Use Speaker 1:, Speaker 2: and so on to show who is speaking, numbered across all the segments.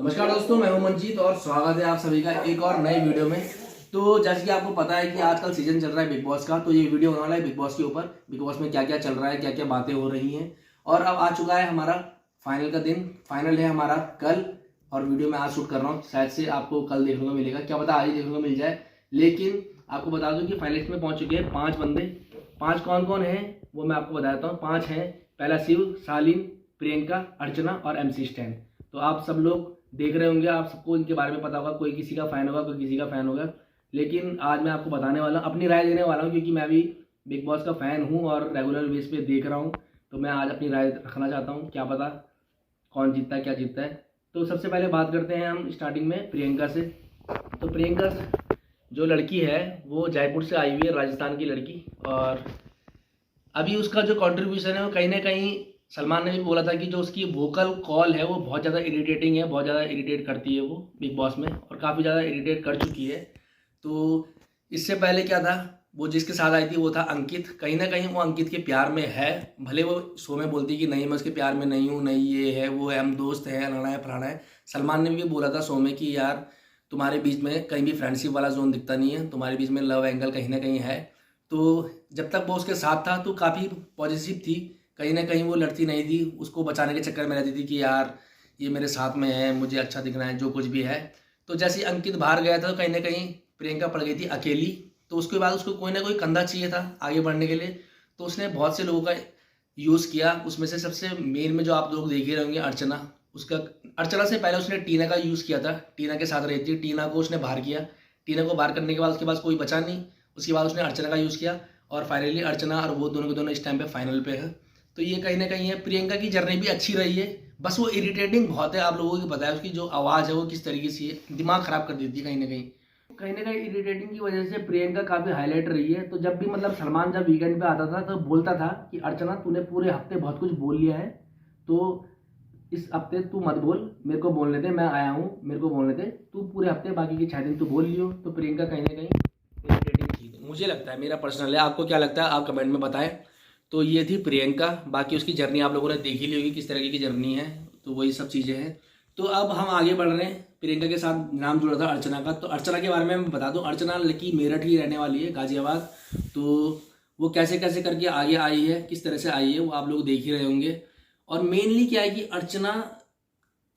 Speaker 1: नमस्कार दोस्तों, मैं हूं मंजीत और स्वागत है आप सभी का एक और नए वीडियो में। तो जैसे कि आपको पता है कि आजकल सीजन चल रहा है बिग बॉस का, तो ये वीडियो होने वाला है बिग बॉस के ऊपर। बिग बॉस में क्या क्या चल रहा है, क्या क्या बातें हो रही हैं, और अब आ चुका है हमारा फाइनल का दिन। फाइनल है हमारा कल, और वीडियो मैं आज शूट कर रहा हूँ। शायद से आपको कल देखने को मिलेगा, क्या पता आज ही देखने को मिल जाए। लेकिन आपको बता दूं कि फाइनलिस्ट में पहुंच चुके हैं 5 बंदे। 5 कौन कौन हैं वो मैं आपको बताता हूँ। 5 हैं, पहला शिव, शालीन, प्रियंका, अर्चना और MC स्टैन। तो आप सब लोग देख रहे होंगे, आप सबको इनके बारे में पता होगा। कोई किसी का फैन होगा, कोई किसी का फैन होगा। लेकिन आज मैं आपको बताने वाला हूँ, अपनी राय देने वाला हूँ, क्योंकि मैं भी बिग बॉस का फ़ैन हूँ और रेगुलर बेस पे देख रहा हूँ। तो मैं आज अपनी राय रखना चाहता हूँ, क्या पता कौन जीतता है, क्या जीतता है। तो सबसे पहले बात करते हैं हम स्टार्टिंग में प्रियंका से। तो प्रियंका जो लड़की है वो जयपुर से आई हुई है, राजस्थान की लड़की। और अभी उसका जो कंट्रीब्यूशन है वो कहीं ना कहीं सलमान ने भी बोला था कि जो उसकी वोकल कॉल है वो बहुत ज़्यादा इरिटेटिंग है, बहुत ज़्यादा इरिटेट करती है वो बिग बॉस में, और काफ़ी ज़्यादा इरिटेट कर चुकी है। तो इससे पहले क्या था, वो जिसके साथ आई थी वो था अंकित। कहीं ना कहीं वो अंकित के प्यार में है, भले वो शो में बोलती कि नहीं मैं उसके प्यार में नहीं हूँ, नहीं ये है वो है, हम दोस्त हैं, फलाना है फलाना है। सलमान ने भी बोला था शो में कि यार तुम्हारे बीच में कहीं भी फ्रेंडशिप वाला जोन दिखता नहीं है, तुम्हारे बीच में लव एंगल कहीं ना कहीं है। तो जब तक वो उसके साथ था तो काफ़ी पॉजिटिव थी, कहीं ना कहीं वो लड़ती नहीं थी, उसको बचाने के चक्कर में रहती थी कि यार ये मेरे साथ में है, मुझे अच्छा दिखना है, जो कुछ भी है। तो जैसे ही अंकित बाहर गया था तो कहीं ना कहीं प्रियंका पड़ गई थी अकेली। तो उसके बाद उसको कोई ना कोई कंधा चाहिए था आगे बढ़ने के लिए। तो उसने बहुत से लोगों का यूज़ किया, उसमें से सबसे मेन में जो आप लोग देख ही रहे होंगे, अर्चना। उसका अर्चना से पहले उसने टीना का यूज़ किया था, टीना के साथ रहती, टीना को उसने बाहर किया। टीना को बाहर करने के बाद उसके पास कोई बचा नहीं, उसके बाद उसने अर्चना का यूज़ किया, और फाइनली अर्चना और वो दोनों के दोनों इस टाइम पे फाइनल पे है। तो ये कहीं ना कहीं है, प्रियंका की जर्नी भी अच्छी रही है, बस वो इरिटेटिंग बहुत है। आप लोगों को पता है उसकी जो आवाज़ है वो किस तरीके से है, दिमाग ख़राब कर देती है कहीं ना कहीं इरिटेटिंग की वजह से प्रियंका काफ़ी हाईलाइट रही है। तो जब भी मतलब सलमान जब वीकेंड पे आता था तो बोलता था कि अर्चना तूने पूरे हफ्ते बहुत कुछ बोल लिया है, तो इस हफ्ते तू मत बोल, मेरे को बोलने दे, मैं आया हूँ, मेरे को बोलने दे, तू पूरे हफ्ते बाकी के 6 दिन तू बोल लियो। तो प्रियंका कहीं ना कहीं इरिटेटिंग थी, मुझे लगता है, मेरा पर्सनल है। आपको क्या लगता है आप कमेंट में बताएं। तो ये थी प्रियंका, बाकी उसकी जर्नी आप लोगों ने देख ही ली होगी किस तरीके की जर्नी है। तो वही सब चीज़ें हैं। तो अब हम आगे बढ़ रहे हैं। प्रियंका के साथ नाम जुड़ा था अर्चना का। तो अर्चना के बारे में मैं बता दूं, अर्चना लड़की मेरठ की रहने वाली है, गाजियाबाद। तो वो कैसे कैसे करके आगे आई है, किस तरह से आई है, वो आप लोग देख ही रहे होंगे। और मेनली क्या है कि अर्चना,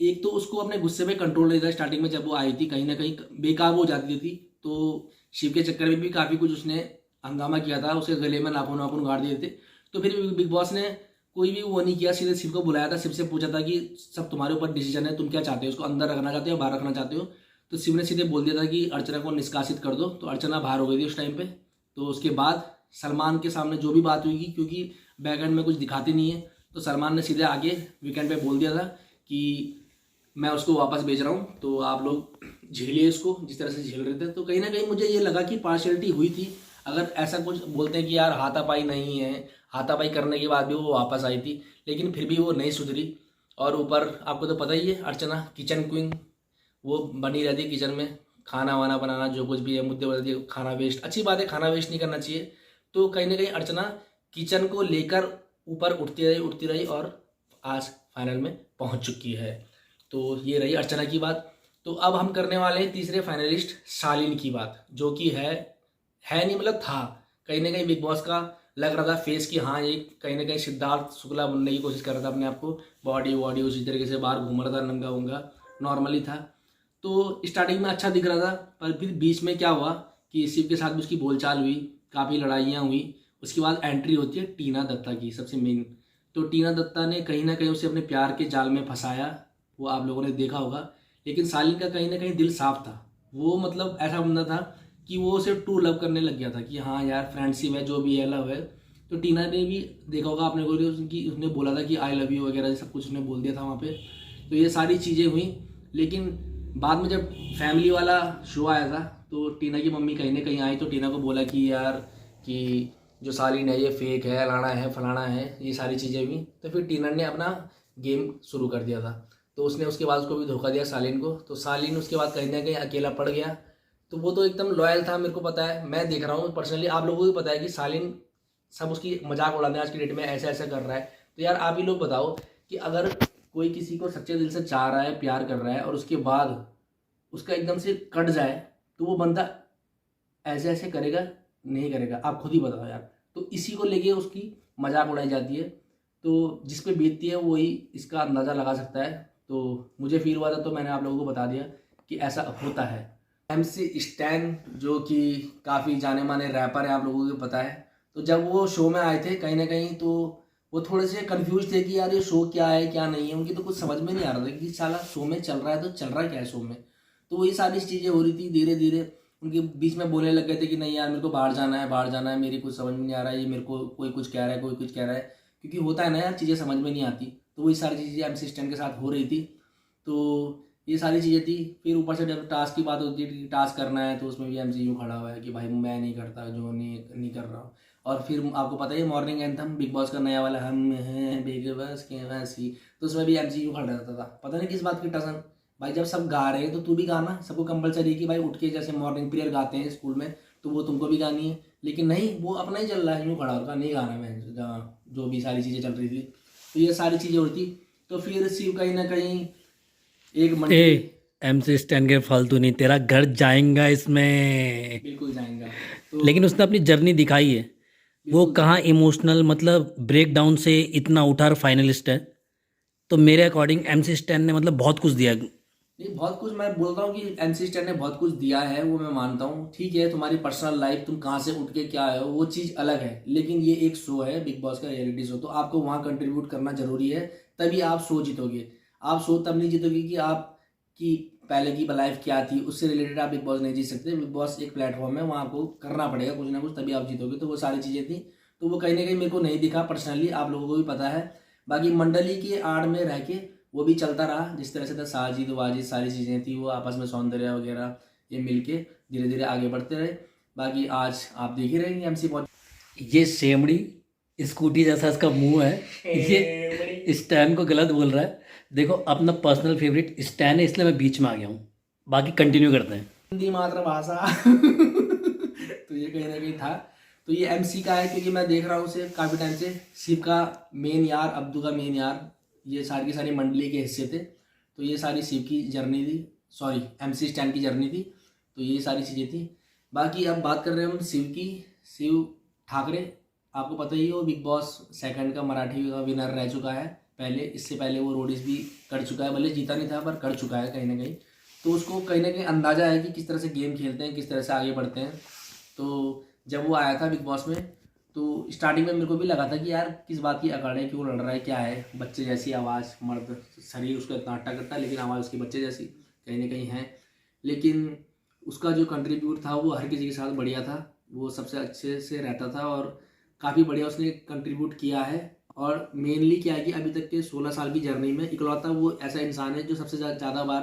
Speaker 1: एक तो उसको अपने गुस्से पे कंट्रोल नहीं था स्टार्टिंग में, जब वो आई थी कहीं ना कहीं बेकाबू हो जाती थी। तो शिव के चक्कर में भी काफ़ी कुछ उसने हंगामा किया था, उसके गले में नाखून नाखून गाड़ दिए थे। तो फिर बिग बॉस ने कोई भी वो नहीं किया, सीधे शिव को बुलाया था, शिव से पूछा था कि सब तुम्हारे ऊपर डिसीजन है, तुम क्या चाहते हो, उसको अंदर रखना चाहते हो, बाहर रखना चाहते हो। तो शिव ने सीधे बोल दिया था कि अर्चना को निष्कासित कर दो। तो अर्चना बाहर हो गई थी उस टाइम पे। तो उसके बाद सलमान के सामने जो भी बात हुई, क्योंकि बैकएंड में कुछ दिखाती नहीं है, तो सलमान ने सीधे आगे वीकेंड पे बोल दिया था कि मैं उसको वापस भेज रहा हूँ, तो आप लोग झेलिए इसको जिस तरह से झेल रहे थे। तो कहीं ना कहीं मुझे ये लगा कि पार्शियलिटी हुई थी। अगर ऐसा कुछ बोलते हैं कि यार हाथापाई नहीं है, हाथापाई करने के बाद भी वो वापस आई थी, लेकिन फिर भी वो नहीं सुधरी। और ऊपर आपको तो पता ही है, अर्चना किचन क्वीन, वो बनी रहती है किचन में, खाना वाना बनाना, जो कुछ भी है मुद्दे बताती है। खाना वेस्ट, अच्छी बात है, खाना वेस्ट नहीं करना चाहिए। तो कहीं ना कहीं अर्चना किचन को लेकर ऊपर उठती रही और आज फाइनल में पहुंच चुकी है। तो ये रही अर्चना की बात। तो अब हम करने वाले हैं तीसरे फाइनलिस्ट शालीन की बात, जो कि है नहीं, मतलब था कहीं ना कहीं बिग बॉस का लग रहा था फेस कि हाँ ये कहीं ना कहीं सिद्धार्थ शुक्ला बनने की कोशिश कर रहा था अपने आप को, बॉडी वॉडी उसी तरीके से बाहर घूम रहा था, नंगा वंगा नॉर्मली था। तो स्टार्टिंग में अच्छा दिख रहा था, पर फिर बीच में क्या हुआ कि शिव के साथ भी उसकी बोलचाल हुई, काफ़ी लड़ाइयाँ हुई। उसके बाद एंट्री होती है टीना दत्ता की, सबसे मेन। तो टीना दत्ता ने कहीं ना कहीं उसे अपने प्यार के जाल में फंसाया, वो आप लोगों ने देखा होगा। लेकिन शालीन का कहीं ना कहीं दिल साफ था, वो मतलब ऐसा बंदा था कि वो उसे टू लव करने लग गया था कि हाँ यार फ्रेंडशिप है, जो भी है लव है। तो टीना ने भी देखा होगा आपने को, उसने बोला था कि आई लव यू वगैरह सब कुछ उसने बोल दिया था वहाँ पे। तो ये सारी चीज़ें हुई। लेकिन बाद में जब फैमिली वाला शो आया था तो टीना की मम्मी कहीं ना कहीं आई, तो टीना को बोला कि यार कि जो शालीन है ये फेक है, लाना है फलाना है, ये सारी चीज़ें हुई। तो फिर टीना ने अपना गेम शुरू कर दिया था। तो उसने उसके बाद उसको भी धोखा दिया शालीन को। तो शालीन उसके बाद कहीं ना कहीं अकेला पड़ गया। तो वो तो एकदम लॉयल था, मेरे को पता है, मैं देख रहा हूँ पर्सनली, आप लोगों को भी पता है कि शालीन सब उसकी मजाक उड़ाने आज की डेट में ऐसा ऐसा कर रहा है। तो यार आप ही लोग बताओ कि अगर कोई किसी को सच्चे दिल से चाह रहा है, प्यार कर रहा है और उसके बाद उसका एकदम से कट जाए तो वो बंदा ऐसे ऐसे करेगा नहीं करेगा, आप खुद ही बताओ यार। तो इसी को लेके उसकी मजाक उड़ाई जाती है। तो जिस पे बीतती है वही इसका अंदाज़ा लगा सकता है। तो मुझे फील हुआ था तो मैंने आप लोगों को बता दिया कि ऐसा होता है। MC स्टैन जो कि काफ़ी जाने माने रैपर है, आप लोगों को पता है। तो जब वो शो में आए थे कहीं ना कहीं तो वो थोड़े से कंफ्यूज थे कि यार ये शो क्या है क्या नहीं है। उनकी तो कुछ समझ में नहीं आ रहा था कि साला शो में चल रहा है तो चल रहा क्या है शो में। तो वही सारी चीज़ें हो रही थी। धीरे धीरे उनके बीच में बोलने लग गए थे कि नहीं यार मेरे को बाहर जाना है, बाहर जाना है, मेरी कुछ समझ में नहीं आ रहा है, ये मेरे को कोई कुछ कह रहा है, कोई कुछ कह रहा है। क्योंकि होता है ना यार, चीज़ें समझ में नहीं आती। तो वही सारी चीज़ें MC स्टैन के साथ हो रही थी। तो ये सारी चीज़ें थी। फिर ऊपर से जब टास्क की बात होती है कि टास्क करना है तो उसमें भी MC यूँ खड़ा हुआ है कि भाई मैं नहीं करता, जो नहीं कर रहा हूँ। और फिर आपको पता है मॉर्निंग एंथम बिग बॉस का नया वाला हम हैं बिग बॉस के वैसी, तो उसमें भी MC यूँ खड़ा रहता था। पता नहीं किस बात की टसन। भाई जब सब गा रहे हैं तो तू भी गाना, सबको कंपलसरी है कि भाई उठ के जैसे मॉर्निंग प्रेयर गाते हैं स्कूल में तो वो तुमको भी गानी है। लेकिन नहीं, वो अपना ही चल रहा है, यूँ खड़ा होगा नहीं गाना मैं, जो भी सारी चीज़ें चल रही थी। तो ये सारी चीज़ें होती। तो फिर शिव कहीं ना कहीं एक
Speaker 2: MC स्टैन के फालतू नहीं, तेरा घर जाएगा इसमें।
Speaker 1: बिल्कुल जाएगा। तो
Speaker 2: लेकिन उसने अपनी जर्नी दिखाई है, वो कहाँ इमोशनल मतलब ब्रेक डाउन से इतना उठा और फाइनलिस्ट है। तो मेरे अकॉर्डिंग MC स्टैन ने मतलब बहुत कुछ दिया।
Speaker 1: नहीं, बहुत कुछ मैं बोल रहा हूँ कि MC स्टैन ने बहुत कुछ दिया है, वो मैं मानता हूँ। ठीक है, तुम्हारी पर्सनल लाइफ, तुम कहाँ से उठ के क्या आए हो, वो चीज़ अलग है। लेकिन ये एक शो है, बिग बॉस का रियलिटी शो, तो आपको वहाँ कंट्रीब्यूट करना जरूरी है, तभी आप शो जीतोगे। आप शो तब नहीं जीतोगे कि आपकी पहले की लाइफ क्या थी, उससे रिलेटेड आप बिग बॉस नहीं जीत सकते। बिग बॉस एक प्लेटफॉर्म है, वहाँ आपको करना पड़ेगा कुछ ना कुछ, तभी आप जीतोगे। तो वो सारी चीज़ें थी। तो वो कहीं ना कहीं मेरे को नहीं दिखा पर्सनली, आप लोगों को भी पता है। बाकी मंडली की आड़ में रह के वो भी चलता रहा। जिस तरह से था साजिद वाजिद सारी चीज़ें थी, वो आपस में सौंदर्य वगैरह ये मिलके धीरे धीरे आगे बढ़ते रहे। बाकी आज आप देख ही रहे हैं MC पहुंच।
Speaker 2: ये सेमड़ी स्कूटी जैसा इसका मुंह है, ये स्टैन को गलत बोल रहा है। देखो अपना पर्सनल फेवरेट स्टैन है, इसलिए मैं बीच में आ गया हूँ। बाकी कंटिन्यू करते हैं।
Speaker 1: हिंदी मातृभाषा तो ये कहीं ना कहीं था। तो ये MC का है क्योंकि मैं देख रहा हूँ उसे काफ़ी टाइम से। शिव का मेन यार, अब्दू का मेन यार, ये सारी की सारी मंडली के हिस्से थे। तो ये सारी शिव की जर्नी थी, सॉरी MC स्टैन की जर्नी थी। तो ये सारी चीज़ें थी। बाकी अब बात कर रहे हैं हम शिव की। शिव ठाकरे, आपको पता ही है वो बिग बॉस सेकंड का मराठी का विनर रह चुका है पहले। इससे पहले वो रोडीज भी कर चुका है, भले जीता नहीं था पर कर चुका है कहीं ना कहीं। तो उसको कहीं ना कहीं अंदाज़ा है कि किस तरह से गेम खेलते हैं, किस तरह से आगे बढ़ते हैं। तो जब वो आया था बिग बॉस में तो स्टार्टिंग में मेरे को भी लगा था कि यार किस बात की अकड़ है, क्यों लड़ रहा है, क्या है। बच्चे जैसी आवाज़, मर्द शरीर उसका इतना अट्टा करता है लेकिन आवाज़ उसकी बच्चे जैसी कहीं ना कहीं है। लेकिन उसका जो कंट्रीब्यूट था वो हर किसी के साथ बढ़िया था, वो सबसे अच्छे से रहता था और काफ़ी बढ़िया उसने कंट्रीब्यूट किया है। और मेनली क्या है कि अभी तक के 16 साल की जर्नी में इकलौता वो ऐसा इंसान है जो सबसे ज़्यादा बार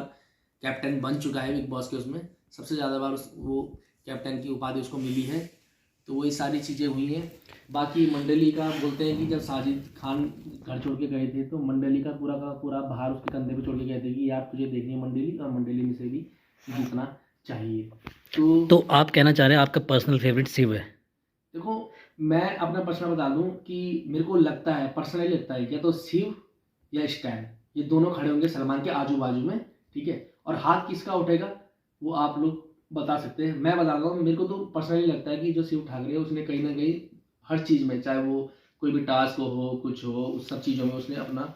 Speaker 1: कैप्टन बन चुका है बिग बॉस के। उसमें सबसे ज़्यादा बार वो कैप्टन की उपाधि उसको मिली है। तो वही सारी चीज़ें हुई हैं। बाकी मंडली का बोलते हैं कि जब साजिद खान घर छोड़ के गए थे तो मंडली का पूरा भार उसके कंधे पे छोड़ के गए थे कि यार तुझे देखनी है मंडली, और मंडली में से भी जीतना चाहिए।
Speaker 2: तो आप कहना चाह रहे हैं आपका पर्सनल फेवरेट शिव है?
Speaker 1: देखो, मैं अपना पर्सनल बता दूं कि मेरे को लगता है, पर्सनली लगता है, या तो शिव या स्टैन, ये दोनों खड़े होंगे सलमान के आजू बाजू में। ठीक है, और हाथ किसका उठेगा वो आप लोग बता सकते हैं। मैं बता रहा हूँ, मेरे को तो पर्सनली लगता है कि जो शिव ठाकरे है उसने कहीं ना कहीं हर चीज़ में, चाहे वो कोई भी टास्क हो कुछ हो, उस सब चीज़ों में उसने अपना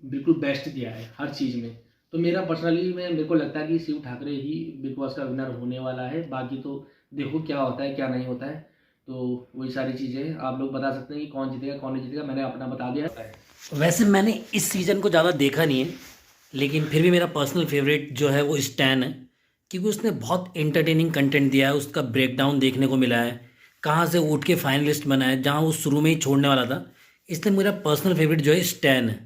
Speaker 1: बिल्कुल बेस्ट दिया है हर चीज़ में। तो मेरा पर्सनली मेरे को लगता है कि शिव ठाकरे ही बिग बॉस का विनर होने वाला है। बाकी तो देखो क्या होता है क्या नहीं होता है। तो वही सारी चीज़ें आप लोग बता सकते हैं कि कौन जीतेगा कौन नहीं जीतेगा। मैंने अपना बता दिया है।
Speaker 2: वैसे मैंने इस सीज़न को ज़्यादा देखा नहीं है, लेकिन फिर भी मेरा पर्सनल फेवरेट जो है वो स्टैन है, क्योंकि उसने बहुत एंटरटेनिंग कंटेंट दिया है। उसका ब्रेकडाउन देखने को मिला है, कहाँ से उठ के फाइनलिस्ट बना है जहाँ वो शुरू में ही छोड़ने वाला था। इसलिए मेरा पर्सनल फेवरेट जो है स्टैन है।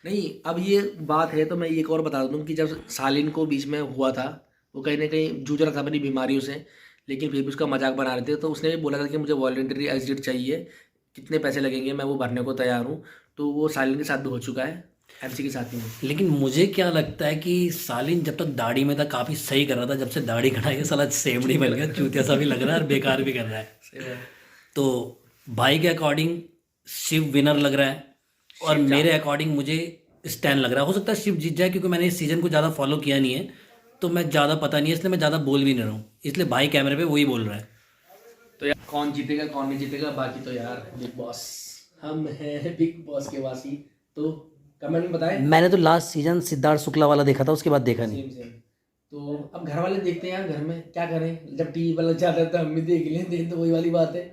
Speaker 1: नहीं, अब ये बात है तो मैं एक और बता दूं कि जब सालिन को बीच में हुआ था, वो कहीं ना कहीं जूझ रहा था अपनी बीमारियों से, लेकिन फिर भी उसका मजाक बना रहे थे। तो उसने भी बोला था कि मुझे वॉलंटरी एग्जिट चाहिए, कितने पैसे लगेंगे मैं वो भरने को तैयार हूँ। तो वो सालिन के साथ भी हो चुका है, MC के साथ नहीं।
Speaker 2: लेकिन मुझे क्या लगता है कि सालिन जब तक दाढ़ी में था काफ़ी सही कर रहा था, जब से दाढ़ी कटाई है साला सेमड़ी बन गया, चूतिया सा भी लग रहा है और बेकार भी कर रहा है।
Speaker 1: सही बात।
Speaker 2: तो भाई के अकॉर्डिंग शिव विनर लग रहा है, और मेरे अकॉर्डिंग मुझे स्टैन लग रहा है। हो सकता है शिव जीत जाए, क्योंकि मैंने इस सीज़न को ज़्यादा फॉलो किया नहीं है, तो मैं ज़्यादा पता नहीं है, इसलिए मैं ज़्यादा बोल भी नहीं रहा हूँ, इसलिए भाई कैमरे पे वही बोल रहा है।
Speaker 1: तो यार कौन जीतेगा कौन नहीं जीतेगा, बाकी तो यार बिग बॉस, हम हैं बिग बॉस के वासी। तो कमेंट में बताएं।
Speaker 2: मैंने तो लास्ट सीजन सिद्धार्थ शुक्ला वाला देखा था, उसके बाद देखा नहीं।
Speaker 1: Same same. तो अब घर वाले देखते हैं यार, घर में क्या करें, जब टीवी पर लग जाता है तो हम भी देख लेते हैं, तो वही वाली बात है,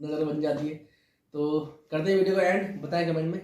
Speaker 1: नज़र बन जाती है। तो करते हैं वीडियो को एंड, बताएं कमेंट में।